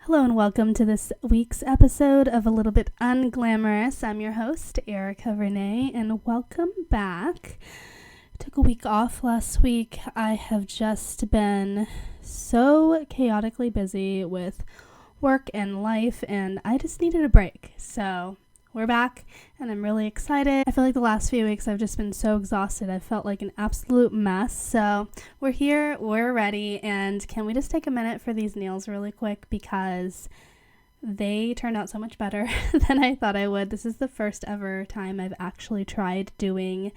Hello and welcome to this week's episode of A Little Bit Unglamorous. I'm your host, Erica Renee, and welcome back. Took a week off last week. I have just been so chaotically busy with work and life, and I just needed a break. So we're back, and I'm really excited. I feel like the last few weeks I've just been so exhausted. I felt like an absolute mess. So we're here, we're ready, and can we just take a minute for these nails really quick because they turned out so much better than I thought I would. This is the first ever time I've actually tried doing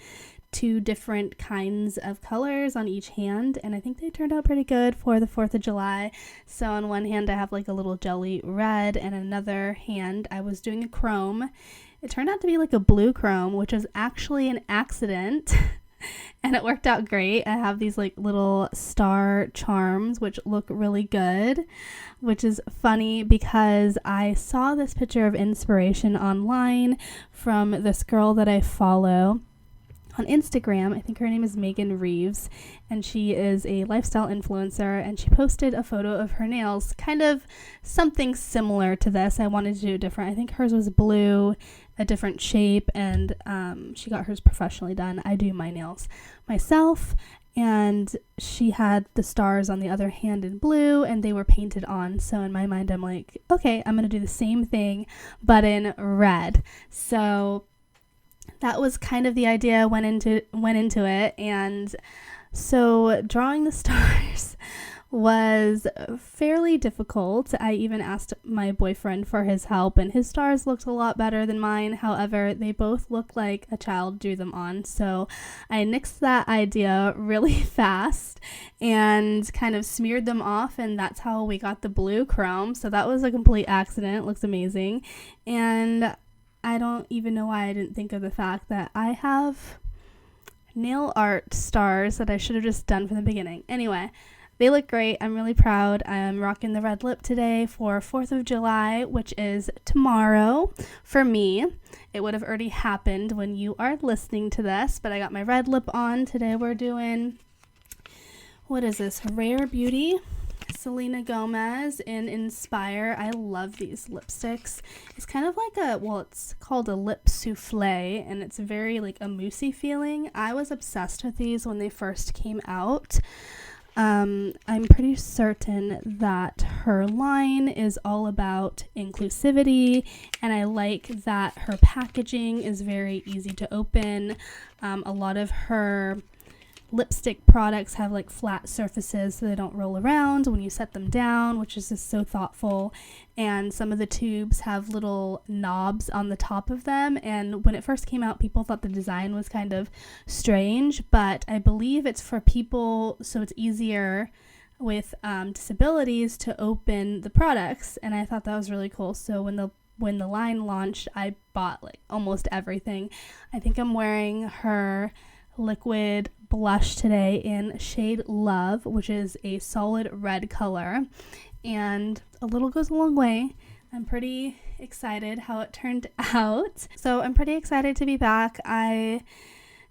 2 different kinds of colors on each hand, and I think they turned out pretty good for the 4th of July. So on one hand I have like a little jelly red, and another hand I was doing a chrome. It turned out to be like a blue chrome, which was actually an accident and it worked out great. I have these like little star charms which look really good, which is funny because I saw this picture of inspiration online from this girl that I follow on Instagram. I think her name is Megan Reeves, and she is a lifestyle influencer, and she posted a photo of her nails, kind of something similar to this. I wanted to do it different. I think hers was blue, a different shape, and she got hers professionally done. I do my nails myself, and she had the stars on the other hand in blue, and they were painted on. So in my mind, I'm like, okay, I'm going to do the same thing, but in red. So that was kind of the idea, went into it, and so drawing the stars was fairly difficult. I even asked my boyfriend for his help, and his stars looked a lot better than mine. However, they both look like a child drew them on, so I nixed that idea really fast and kind of smeared them off, and that's how we got the blue chrome. So that was a complete accident. It looks amazing, and I don't even know why I didn't think of the fact that I have nail art stars that I should have just done from the beginning. Anyway, they look great. I'm really proud. I'm rocking the red lip today for 4th of July, which is tomorrow for me. It would have already happened when you are listening to this, but I got my red lip on. Today we're doing, what is this, Rare Beauty Selena Gomez in Inspire. I love these lipsticks. It's kind of like it's called a lip souffle, and it's very like a moussey feeling. I was obsessed with these when they first came out. I'm pretty certain that her line is all about inclusivity, and I like that her packaging is very easy to open. A lot of her lipstick products have like flat surfaces so they don't roll around when you set them down, which is just so thoughtful. And some of the tubes have little knobs on the top of them, and when it first came out, people thought the design was kind of strange, but I believe it's for people so it's easier with disabilities to open the products, and I thought that was really cool. So when the line launched, I bought like almost everything. I think I'm wearing her liquid blush today in shade Love, which is a solid red color, and a little goes a long way. I'm pretty excited how it turned out. So I'm pretty excited to be back. I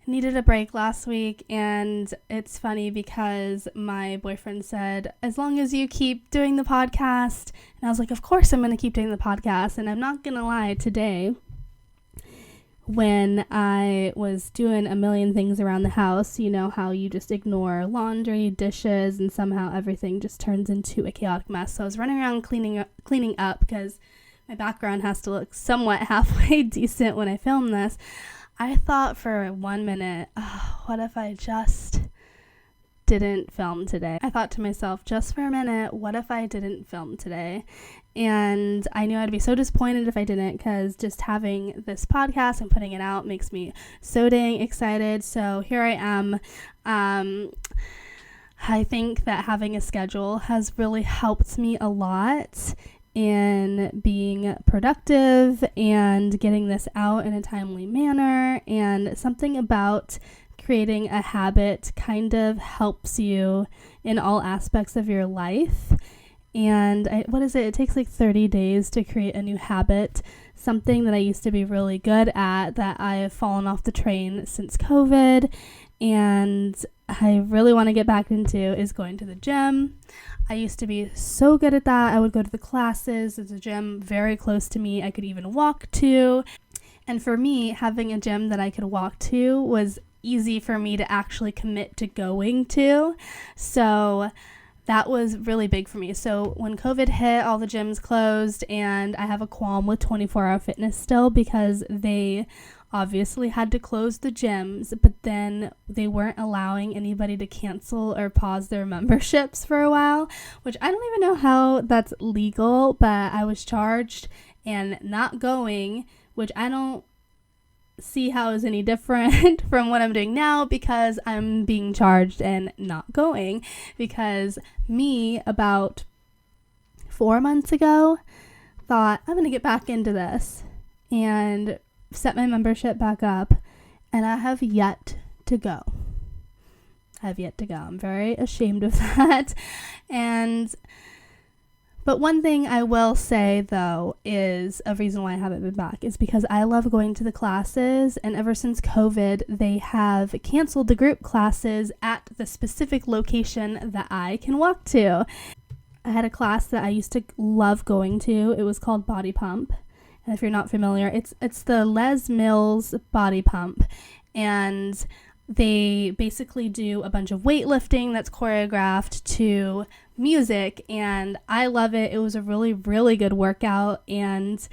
needed a break last week, and it's funny because my boyfriend said, as long as you keep doing the podcast, and I was like, of course I'm going to keep doing the podcast. And I'm not going to lie, today when I was doing a million things around the house, you know how you just ignore laundry, dishes, and somehow everything just turns into a chaotic mess. So I was running around cleaning up because my background has to look somewhat halfway decent when I film this. I thought for 1 minute, what if I just didn't film today? I thought to myself, just for a minute, what if I didn't film today? And I knew I'd be so disappointed if I didn't, because just having this podcast and putting it out makes me so dang excited. So here I am. I think that having a schedule has really helped me a lot in being productive and getting this out in a timely manner, and something about creating a habit kind of helps you in all aspects of your life. And it takes like 30 days to create a new habit, something that I used to be really good at that I have fallen off the train since COVID. And I really want to get back into is going to the gym. I used to be so good at that. I would go to the classes. There's a gym very close to me I could even walk to. And for me, having a gym that I could walk to was easy for me to actually commit to going to. So that was really big for me. So when COVID hit, all the gyms closed, and I have a qualm with 24-Hour Fitness still because they obviously had to close the gyms, but then they weren't allowing anybody to cancel or pause their memberships for a while, which I don't even know how that's legal, but I was charged and not going, which I don't see how is any different from what I'm doing now because I'm being charged and not going, because me about 4 months ago thought I'm going to get back into this and set my membership back up, and I have yet to go. I'm very ashamed of that. But one thing I will say, though, is a reason why I haven't been back is because I love going to the classes, and ever since COVID, they have canceled the group classes at the specific location that I can walk to. I had a class that I used to love going to. It was called Body Pump. And if you're not familiar, it's the Les Mills Body Pump. And they basically do a bunch of weightlifting that's choreographed to music, and I love it. It was a really, really good workout, and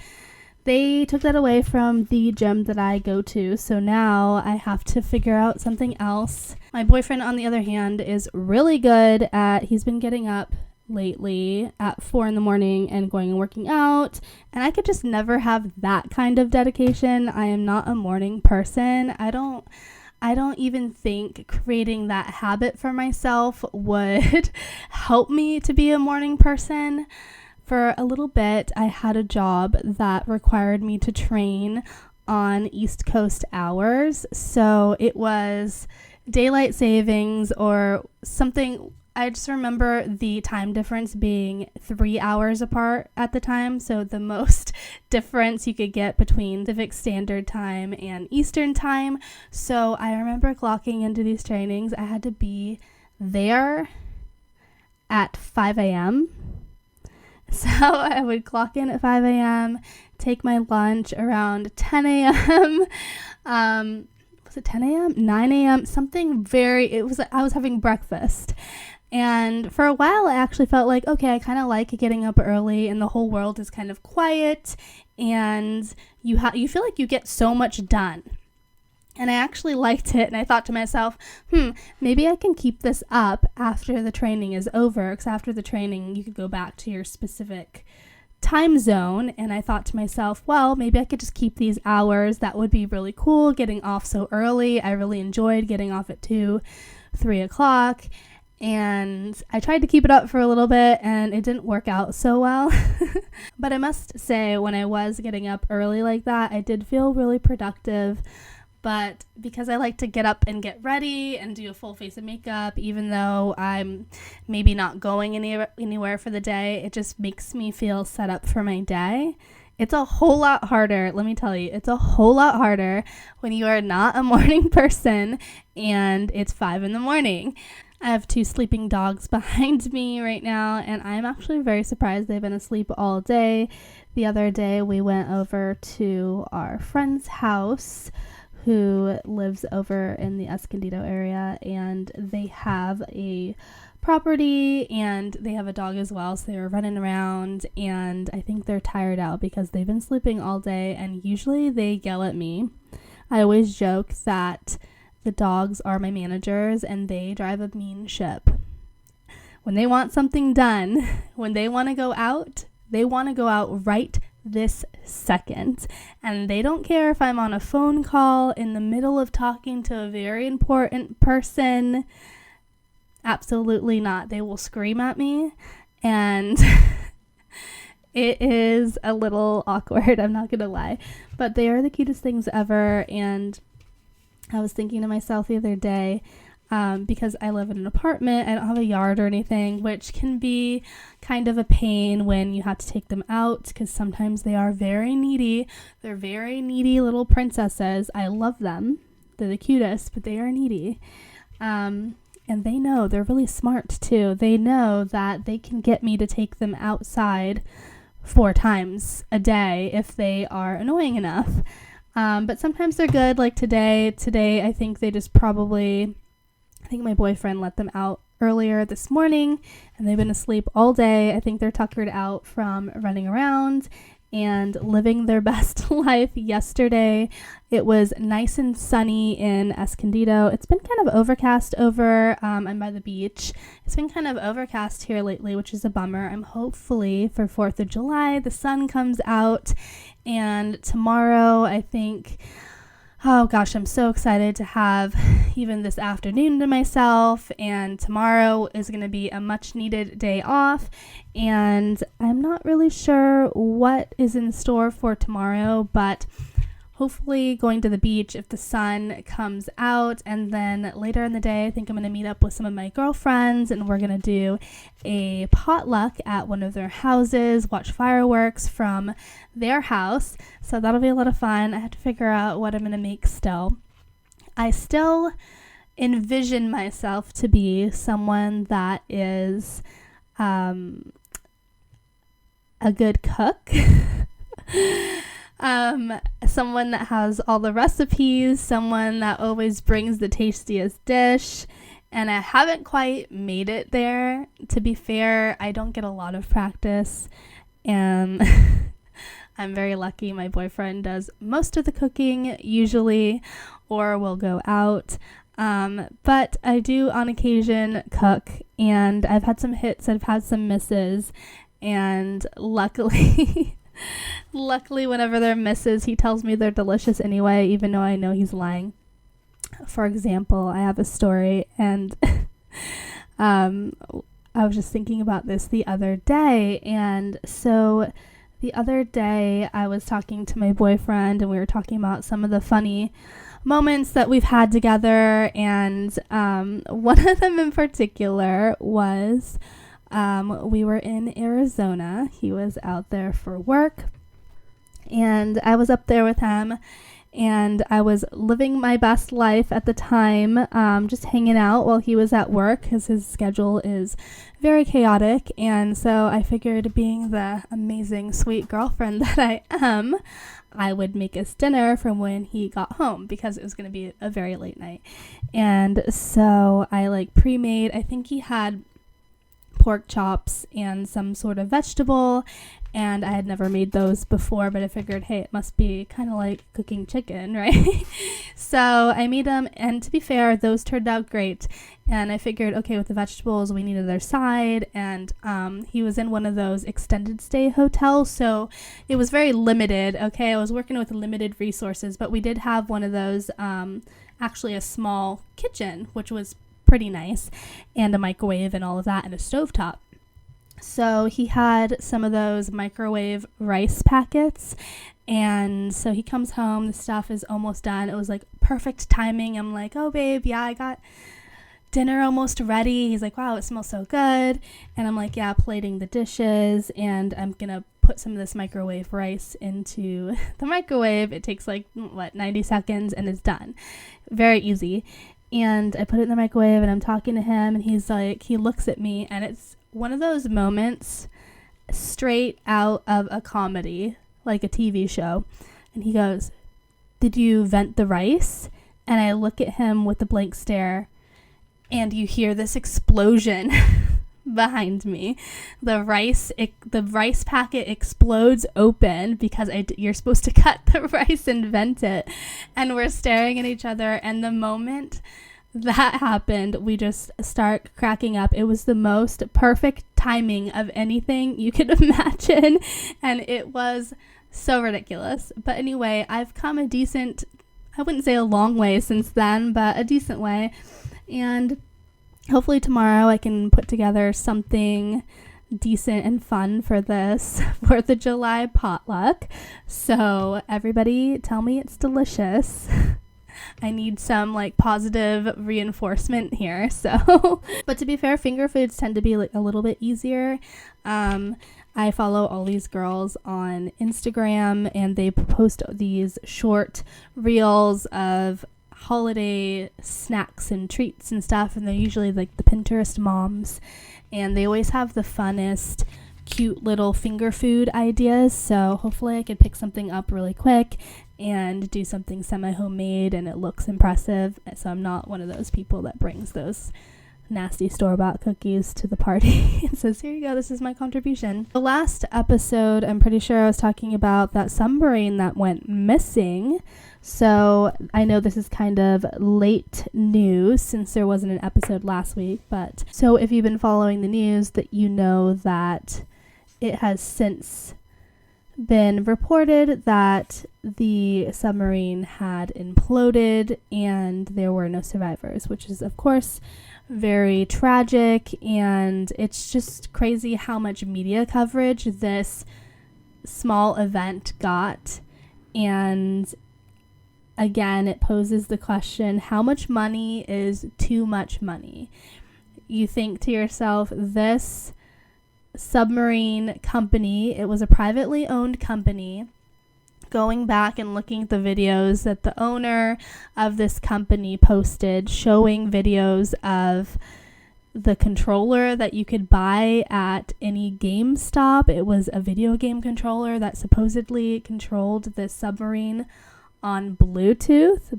they took that away from the gym that I go to, so now I have to figure out something else. My boyfriend, on the other hand, is really good he's been getting up lately at 4 a.m. and going and working out, and I could just never have that kind of dedication. I am not a morning person. I don't even think creating that habit for myself would help me to be a morning person. For a little bit, I had a job that required me to train on East Coast hours. So it was daylight savings or something. I just remember the time difference being 3 hours apart at the time. So the most difference you could get between Pacific Standard Time and Eastern Time. So I remember clocking into these trainings. I had to be there at 5 a.m. So I would clock in at 5 a.m., take my lunch around 10 a.m., was it 10 a.m., 9 a.m., I was having breakfast. And for a while, I actually felt like, okay, I kind of like getting up early and the whole world is kind of quiet and you feel like you get so much done. And I actually liked it, and I thought to myself, maybe I can keep this up after the training is over, because after the training, you could go back to your specific time zone. And I thought to myself, well, maybe I could just keep these hours. That would be really cool, getting off so early. I really enjoyed getting off at 2, 3 o'clock. And I tried to keep it up for a little bit, and it didn't work out so well. But I must say, when I was getting up early like that, I did feel really productive. But because I like to get up and get ready and do a full face of makeup, even though I'm maybe not going anywhere for the day, it just makes me feel set up for my day. It's a whole lot harder, let me tell you, it's a whole lot harder when you are not a morning person and it's 5 a.m. I have 2 sleeping dogs behind me right now, and I'm actually very surprised they've been asleep all day. The other day, we went over to our friend's house who lives over in the Escondido area, and they have a property and they have a dog as well, so they were running around, and I think they're tired out because they've been sleeping all day, and usually they yell at me. I always joke that the dogs are my managers and they drive a mean ship. When they want something done, when they want to go out, they want to go out right this second. And they don't care if I'm on a phone call in the middle of talking to a very important person. Absolutely not. They will scream at me, and it is a little awkward, I'm not gonna lie. But they are the cutest things ever, and I was thinking to myself the other day, because I live in an apartment, I don't have a yard or anything, which can be kind of a pain when you have to take them out, because sometimes they are very needy. They're very needy little princesses. I love them. They're the cutest, but they are needy. And they know, they're really smart too. They know that they can get me to take them outside 4 times a day if they are annoying enough. But sometimes they're good, like today. Today, I think they just I think my boyfriend let them out earlier this morning, and they've been asleep all day. I think they're tuckered out from running around and living their best life. Yesterday, it was nice and sunny in Escondido. It's been kind of overcast over, I'm by the beach. It's been kind of overcast here lately, which is a bummer. I'm hopefully for 4th of July, the sun comes out, and tomorrow, I think, oh gosh, I'm so excited to have even this afternoon to myself, and tomorrow is going to be a much needed day off, and I'm not really sure what is in store for tomorrow, but hopefully going to the beach if the sun comes out. And then later in the day, I think I'm going to meet up with some of my girlfriends, and we're going to do a potluck at one of their houses, watch fireworks from their house. So that'll be a lot of fun. I have to figure out what I'm going to make still. I still envision myself to be someone that is a good cook. Someone that has all the recipes, someone that always brings the tastiest dish, and I haven't quite made it there. To be fair, I don't get a lot of practice, and I'm very lucky. My boyfriend does most of the cooking usually, or we'll go out, but I do on occasion cook, and I've had some hits, I've had some misses, and luckily whenever they're misses, he tells me they're delicious anyway, even though I know he's lying. For example, I have a story, and I was just thinking about this the other day, and so the other day I was talking to my boyfriend, and we were talking about some of the funny moments that we've had together, and one of them in particular was we were in Arizona. He was out there for work, and I was up there with him, and I was living my best life at the time, just hanging out while he was at work, because his schedule is very chaotic. And so I figured, being the amazing, sweet girlfriend that I am, I would make us dinner from when he got home, because it was going to be a very late night. And so I pre-made, I think he had pork chops and some sort of vegetable, and I had never made those before, but I figured, hey, it must be kind of like cooking chicken, right? So I made them, and to be fair, those turned out great. And I figured, okay, with the vegetables, we needed their side, and he was in one of those extended stay hotels, so it was very limited. Okay, I was working with limited resources, but we did have one of those, actually a small kitchen, which was pretty nice, and a microwave and all of that, and a stovetop. So he had some of those microwave rice packets, and so he comes home, the stuff is almost done. It was perfect timing. I'm like, oh babe, yeah, I got dinner almost ready. He's like, wow, it smells so good. And I'm like, yeah, plating the dishes, and I'm gonna put some of this microwave rice into the microwave. It takes 90 seconds, and it's done. Very easy. And I put it in the microwave, and I'm talking to him, and he's like, he looks at me, and it's one of those moments straight out of a comedy, like a TV show. And he goes, did you vent the rice? And I look at him with a blank stare, and you hear this explosion behind me. The rice packet explodes open, because you're supposed to cut the rice and vent it, and we're staring at each other, and the moment that happened, we just start cracking up. It was the most perfect timing of anything you could imagine, and it was so ridiculous. But anyway, I've come a decent, I wouldn't say a long way since then, but a decent way, and hopefully tomorrow I can put together something decent and fun for this 4th of July potluck. So everybody tell me it's delicious. I need some positive reinforcement here. So, but to be fair, finger foods tend to be a little bit easier. I follow all these girls on Instagram, and they post these short reels of holiday snacks and treats and stuff, and they're usually like the Pinterest moms, and they always have the funnest cute little finger food ideas. So hopefully I could pick something up really quick and do something semi-homemade and it looks impressive, so I'm not one of those people that brings those nasty store-bought cookies to the party and says, here you go, this is my contribution. The last episode, I'm pretty sure I was talking about that submarine that went missing. So I know this is kind of late news since there wasn't an episode last week, but so if you've been following the news, that you know that it has since been reported that the submarine had imploded and there were no survivors, which is of course very tragic, and it's just crazy how much media coverage this small event got. And again, it poses the question, how much money is too much money? You think to yourself, this submarine company, it was a privately owned company. Going back and looking at the videos that the owner of this company posted, showing videos of the controller that you could buy at any GameStop. It was a video game controller that supposedly controlled this submarine on Bluetooth.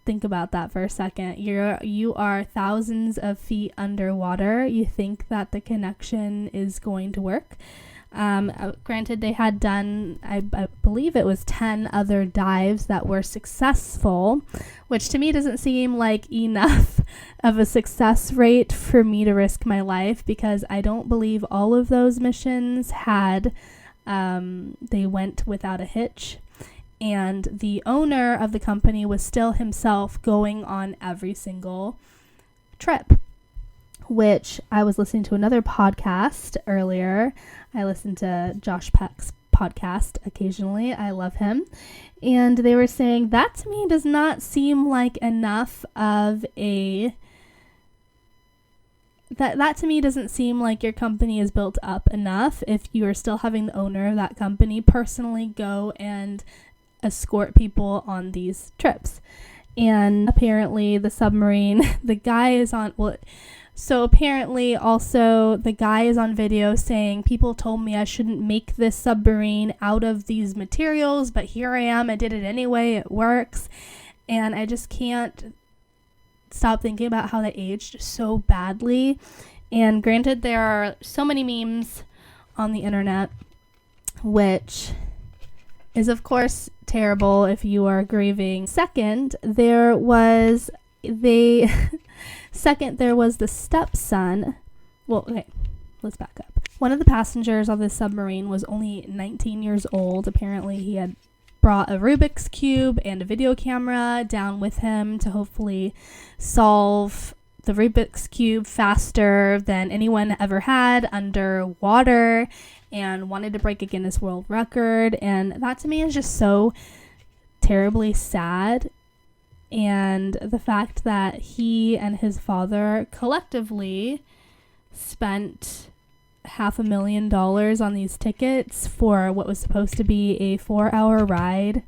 Think about that for a second. You are thousands of feet underwater. You think that the connection is going to work. Granted, they had done, I believe it was 10 other dives that were successful, which to me doesn't seem like enough of a success rate for me to risk my life, because I don't believe all of those missions had, they went without a hitch. And the owner of the company was still himself going on every single trip, which I was listening to another podcast earlier. I listen to Josh Peck's podcast occasionally. I love him. And they were saying that to me does not seem like enough of a... That to me doesn't seem like your company is built up enough if you are still having the owner of that company personally go and escort people on these trips. And apparently the submarine, the guy is on... So apparently also the guy is on video saying, people told me I shouldn't make this submarine out of these materials, but here I am, I did it anyway, it works. And I just can't stop thinking about how they aged so badly. And granted, there are so many memes on the internet, which is of course terrible if you are grieving. Second, there was the stepson. Well, okay, let's back up. One of the passengers on this submarine was only 19 years old. Apparently, he had brought a Rubik's Cube and a video camera down with him to hopefully solve the Rubik's Cube faster than anyone ever had underwater, and wanted to break a Guinness World Record. And that to me is just so terribly sad. And the fact that he and his father collectively spent $500,000 on these tickets for what was supposed to be a 4-hour ride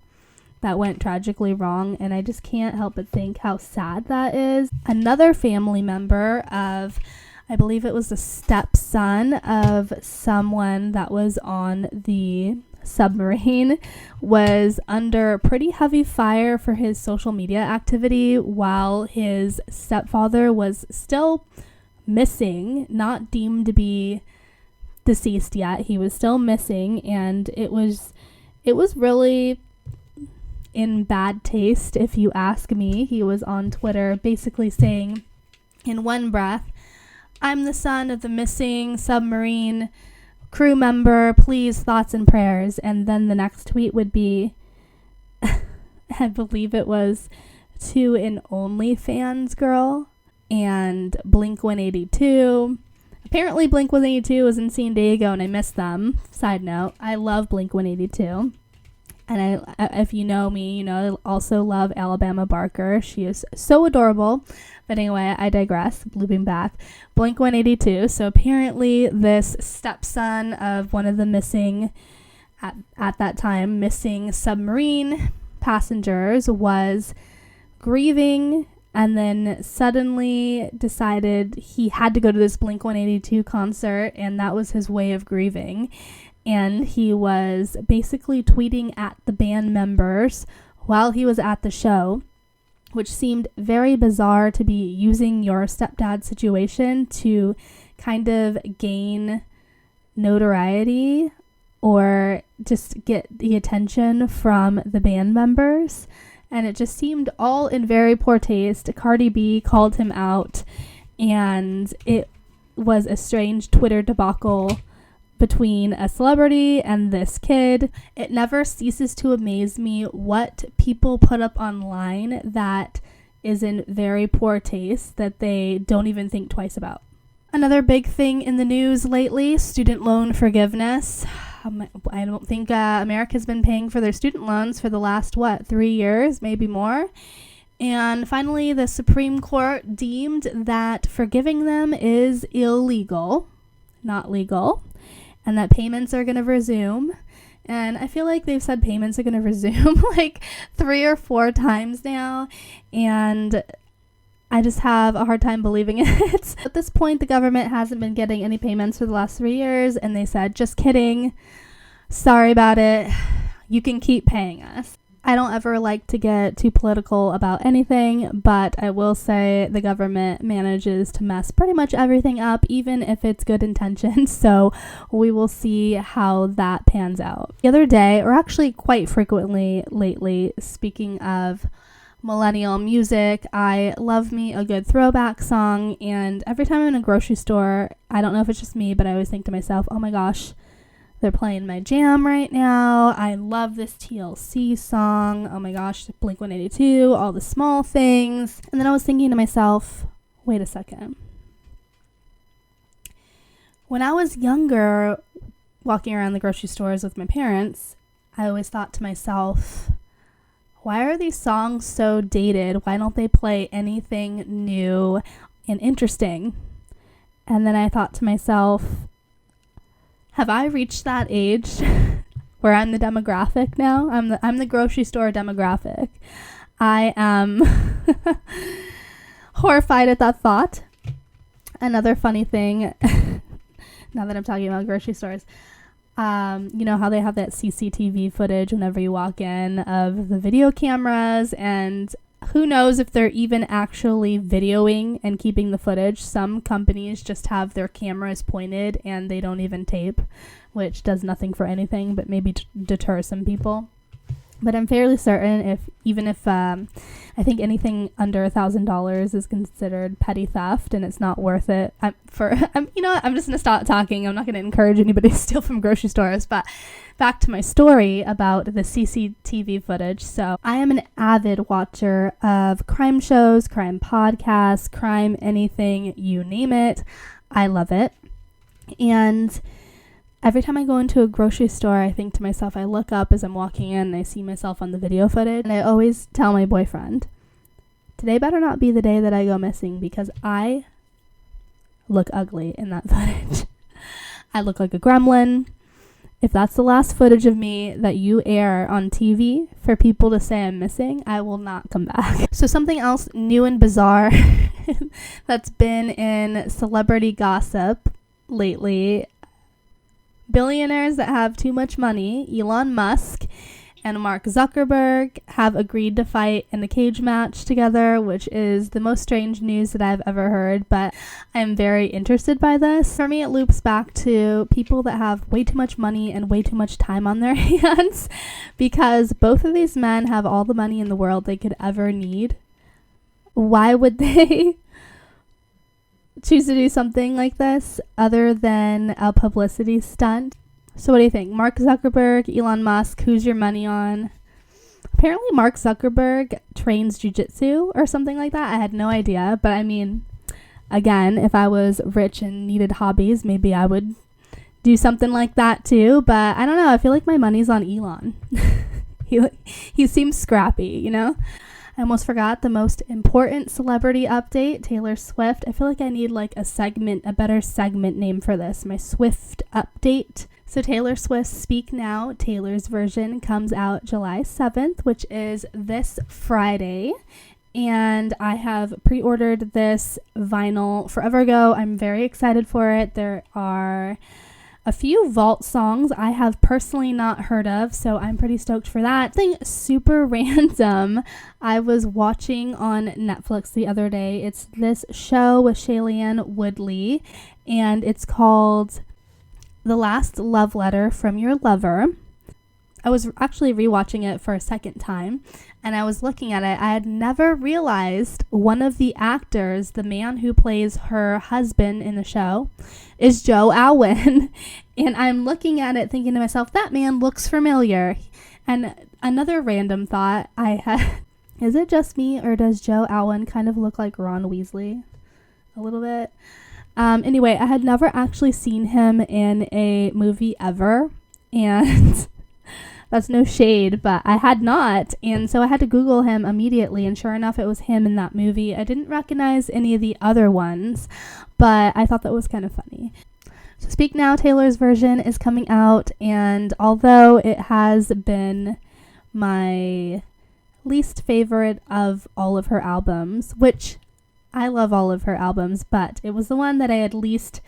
that went tragically wrong. And I just can't help but think how sad that is. Another family member of, I believe it was the stepson of someone that was on the submarine, was under pretty heavy fire for his social media activity while his stepfather was still missing, not deemed to be deceased yet. He was still missing, and it was really in bad taste, if you ask me. He was on Twitter basically saying in one breath, "I'm the son of the missing submarine crew member, please thoughts and prayers." And then the next tweet would be, I believe it was to an OnlyFans girl and Blink-182. Apparently Blink-182 was in San Diego and I missed them. Side note, I love Blink-182. And if you know me, you know I also love Alabama Barker. She is so adorable. But anyway, I digress. Looping back. Blink-182. So apparently this stepson of one of the missing, at that time, missing submarine passengers was grieving and then suddenly decided he had to go to this Blink-182 concert, and that was his way of grieving. And he was basically tweeting at the band members while he was at the show, which seemed very bizarre to be using your stepdad situation to kind of gain notoriety or just get the attention from the band members. And it just seemed all in very poor taste. Cardi B called him out, and it was a strange Twitter debacle between a celebrity and this kid. It never ceases to amaze me what people put up online that is in very poor taste that they don't even think twice about. Another big thing in the news lately, student loan forgiveness. I don't think America's been paying for their student loans for the last, 3 years, maybe more. And finally, the Supreme Court deemed that forgiving them is illegal, not legal, and that payments are going to resume. And I feel like they've said payments are going to resume like 3 or 4 times now, and I just have a hard time believing it. At this point, the government hasn't been getting any payments for the last 3 years, and they said, just kidding, sorry about it, you can keep paying us. I don't ever like to get too political about anything, but I will say the government manages to mess pretty much everything up, even if it's good intentions, so we will see how that pans out. The other day, or actually quite frequently lately, speaking of millennial music, I love me a good throwback song, and every time I'm in a grocery store, I don't know if it's just me, but I always think to myself, oh my gosh, they're playing my jam right now. I love this TLC song. Oh my gosh, Blink-182, all the small things. And then I was thinking to myself, wait a second. When I was younger, walking around the grocery stores with my parents, I always thought to myself, why are these songs so dated? Why don't they play anything new and interesting? And then I thought to myself, have I reached that age where I'm the demographic now? I'm the grocery store demographic. I am horrified at that thought. Another funny thing, now that I'm talking about grocery stores, you know how they have that CCTV footage whenever you walk in of the video cameras, and who knows if they're even actually videoing and keeping the footage. Some companies just have their cameras pointed and they don't even tape, which does nothing for anything but maybe deter some people. But I'm fairly certain even if I think anything under $1,000 is considered petty theft and it's not worth it. I'm just gonna stop talking. I'm not gonna encourage anybody to steal from grocery stores. But back to my story about the CCTV footage. So I am an avid watcher of crime shows, crime podcasts, crime anything, you name it. I love it. And every time I go into a grocery store, I think to myself, I look up as I'm walking in and I see myself on the video footage. And I always tell my boyfriend, today better not be the day that I go missing because I look ugly in that footage. I look like a gremlin. If that's the last footage of me that you air on TV for people to say I'm missing, I will not come back. So something else new and bizarre that's been in celebrity gossip lately, billionaires that have too much money, Elon Musk and Mark Zuckerberg, have agreed to fight in a cage match together, which is the most strange news that I've ever heard, but I'm very interested by this. For me, it loops back to people that have way too much money and way too much time on their hands, because both of these men have all the money in the world they could ever need. Why would they choose to do something like this other than a publicity stunt? So what do you think? Mark Zuckerberg, Elon Musk, who's your money on? Apparently Mark Zuckerberg trains jiu-jitsu or something like that. I had no idea, but I mean, again, if I was rich and needed hobbies, maybe I would do something like that too, but I don't know, I feel like my money's on Elon. He seems scrappy, you know? I almost forgot the most important celebrity update, Taylor Swift. I feel like I need like a better segment name for this, my Swift update. So Taylor Swift's Speak Now, Taylor's version, comes out July 7th, which is this Friday. And I have pre-ordered this vinyl forever ago. I'm very excited for it. There are a few vault songs I have personally not heard of, so I'm pretty stoked for that. Something super random I was watching on Netflix the other day. It's this show with Shailene Woodley, and it's called The Last Love Letter from Your Lover. I was actually rewatching it for a second time, and I was looking at it. I had never realized one of the actors, the man who plays her husband in the show, is Joe Alwyn. And I'm looking at it thinking to myself, that man looks familiar. And another random thought I had, is it just me, or does Joe Alwyn kind of look like Ron Weasley? A little bit. Anyway, I had never actually seen him in a movie ever, and that's no shade, but I had not, and so I had to Google him immediately, and sure enough, it was him in that movie. I didn't recognize any of the other ones, but I thought that was kind of funny. So Speak Now, Taylor's version is coming out, and although it has been my least favorite of all of her albums, which I love all of her albums, but it was the one that I had least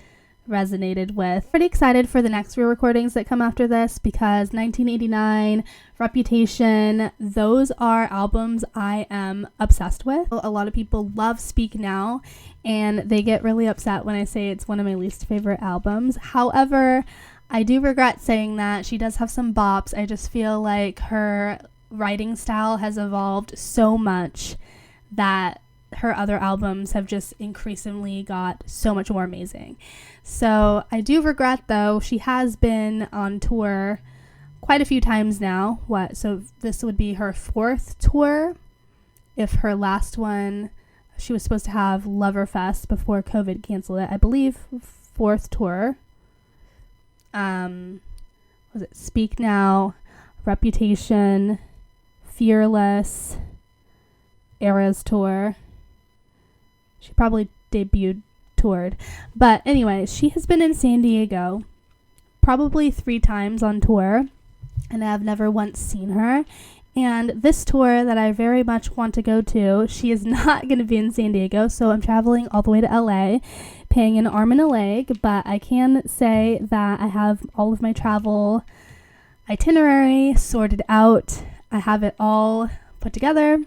resonated with. Pretty excited for the next re-recordings that come after this, because 1989, Reputation, those are albums I am obsessed with. A lot of people love Speak Now, and they get really upset when I say it's one of my least favorite albums. However, I do regret saying that. She does have some bops. I just feel like her writing style has evolved so much that her other albums have just increasingly got so much more amazing. So I do regret, though, she has been on tour quite a few times now. So this would be her 4th tour. If her last one, she was supposed to have Loverfest before COVID canceled it. I believe 4th tour. Was it Speak Now, Reputation, Fearless, Eras Tour. She probably toured. But anyway, she has been in San Diego probably 3 times on tour, and I've never once seen her. And this tour that I very much want to go to, she is not going to be in San Diego, so I'm traveling all the way to LA, paying an arm and a leg. But I can say that I have all of my travel itinerary sorted out. I have it all put together,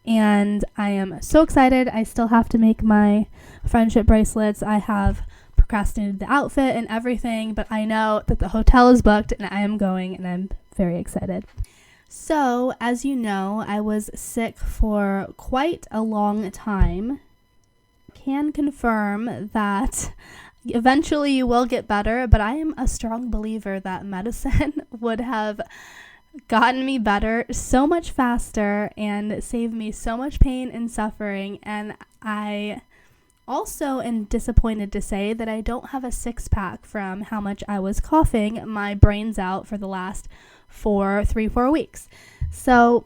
and I am so excited. I still have to make my friendship bracelets. I have procrastinated the outfit and everything, but I know that the hotel is booked and I am going, and I'm very excited. So, as you know, I was sick for quite a long time. Can confirm that eventually you will get better, but I am a strong believer that medicine would have gotten me better so much faster and saved me so much pain and suffering. And I also am disappointed to say that I don't have a 6-pack from how much I was coughing my brains out for the last 4 weeks. So,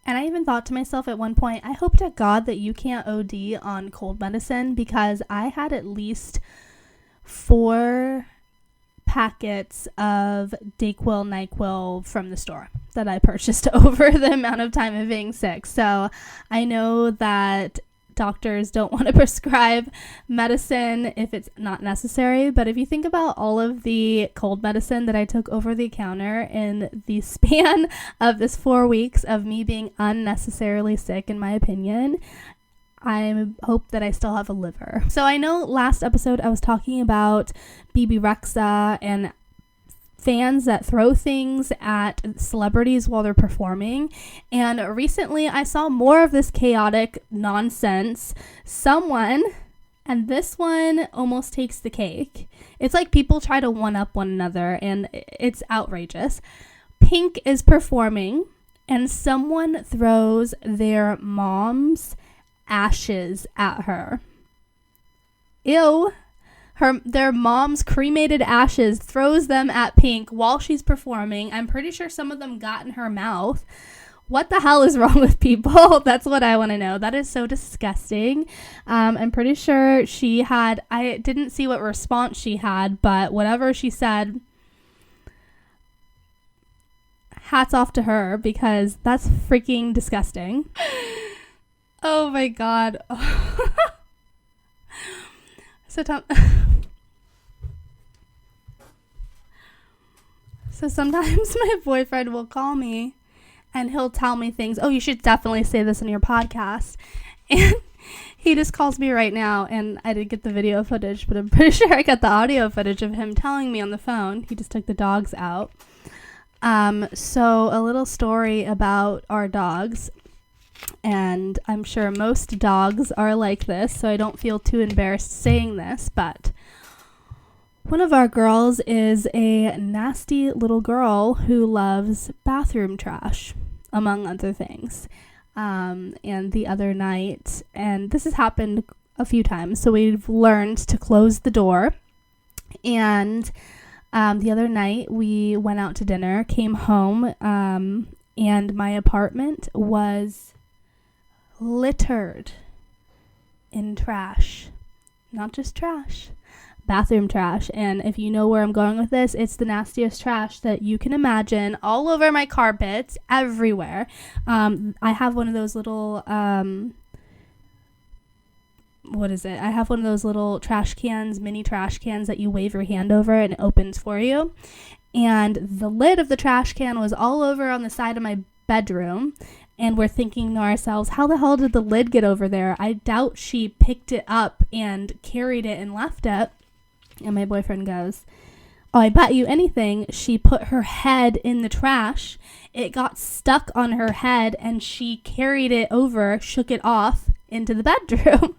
and I even thought to myself at one point, I hope to God that you can't OD on cold medicine, because I had at least 4 packets of Dayquil, NyQuil from the store that I purchased over the amount of time of being sick. So I know that doctors don't want to prescribe medicine if it's not necessary, but if you think about all of the cold medicine that I took over the counter in the span of this 4 weeks of me being unnecessarily sick, in my opinion, I hope that I still have a liver. So I know last episode I was talking about BB Rexa and fans that throw things at celebrities while they're performing. And recently I saw more of this chaotic nonsense. Someone, and this one almost takes the cake. It's like people try to one-up one another, and it's outrageous. Pink is performing, and someone throws their mom's ashes at her. Ew. Their mom's cremated ashes, throws them at Pink while she's performing. I'm pretty sure some of them got in her mouth. What the hell is wrong with people? That's what I want to know. That is so disgusting. I'm pretty sure I didn't see what response she had, but whatever she said, hats off to her, because that's freaking disgusting. Oh my God. So sometimes my boyfriend will call me and he'll tell me things. Oh, you should definitely say this in your podcast. And he just calls me right now, and I didn't get the video footage, but I'm pretty sure I got the audio footage of him telling me on the phone. He just took the dogs out. So a little story about our dogs, and I'm sure most dogs are like this, so I don't feel too embarrassed saying this, but one of our girls is a nasty little girl who loves bathroom trash, among other things. And the other night, and this has happened a few times, so we've learned to close the door. And the other night we went out to dinner, came home, and my apartment was littered in trash. Not just trash, bathroom trash. And if you know where I'm going with this, it's the nastiest trash that you can imagine, all over my carpets, everywhere. I have one of those little I have one of those little trash cans, mini trash cans that you wave your hand over and it opens for you. And the lid of the trash can was all over on the side of my bedroom. And we're thinking to ourselves, how the hell did the lid get over there? I doubt she picked it up and carried it and left it. And my boyfriend goes, oh, I bet you anything she put her head in the trash. It got stuck on her head and she carried it over, shook it off into the bedroom.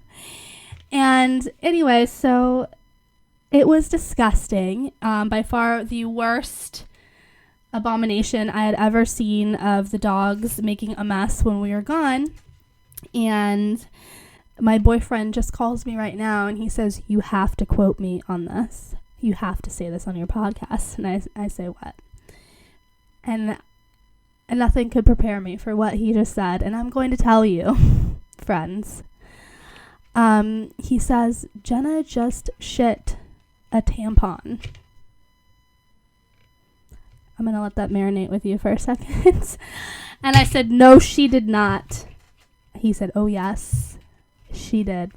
And anyway, so it was disgusting. By far the worst abomination I had ever seen of the dogs making a mess when we were gone. And my boyfriend just calls me right now and he says, you have to quote me on this. You have to say this on your podcast. And I say, what? And nothing could prepare me for what he just said. And I'm going to tell you, friends. He says, Jenna just shit a tampon. I'm going to let that marinate with you for a second. And I said, no, she did not. He said, oh, yes, she did.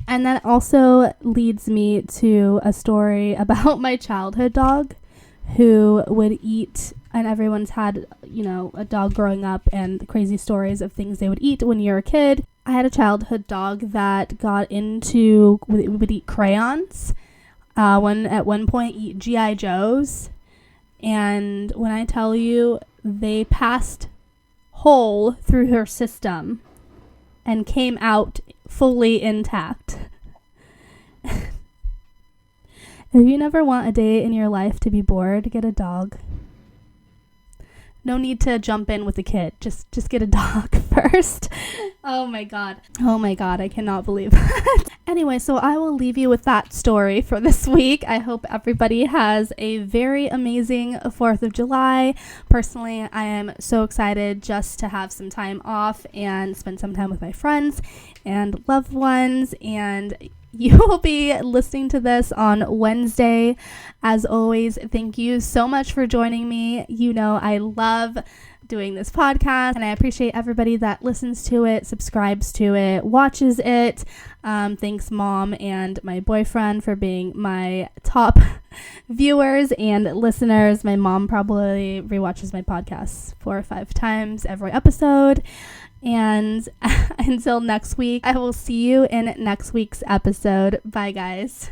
And that also leads me to a story about my childhood dog who would eat, and everyone's had, a dog growing up and crazy stories of things they would eat when you're a kid. I had a childhood dog that would eat crayons, at one point eat G.I. Joes. And when I tell you, they passed whole through her system and came out fully intact. If you never want a day in your life to be bored, get a dog. No need to jump in with a kid. Just get a dog first. Oh my god, I cannot believe that. Anyway, so I will leave you with that story for this week. I hope everybody has a very amazing 4th of July. Personally, I am so excited just to have some time off and spend some time with my friends and loved ones. And you will be listening to this on Wednesday. As always, thank you so much for joining me. I love doing this podcast, and I appreciate everybody that listens to it, subscribes to it, watches it. Thanks, Mom and my boyfriend, for being my top viewers and listeners. My mom probably rewatches my podcasts 4 or 5 times every episode. And until next week, I will see you in next week's episode. Bye, guys.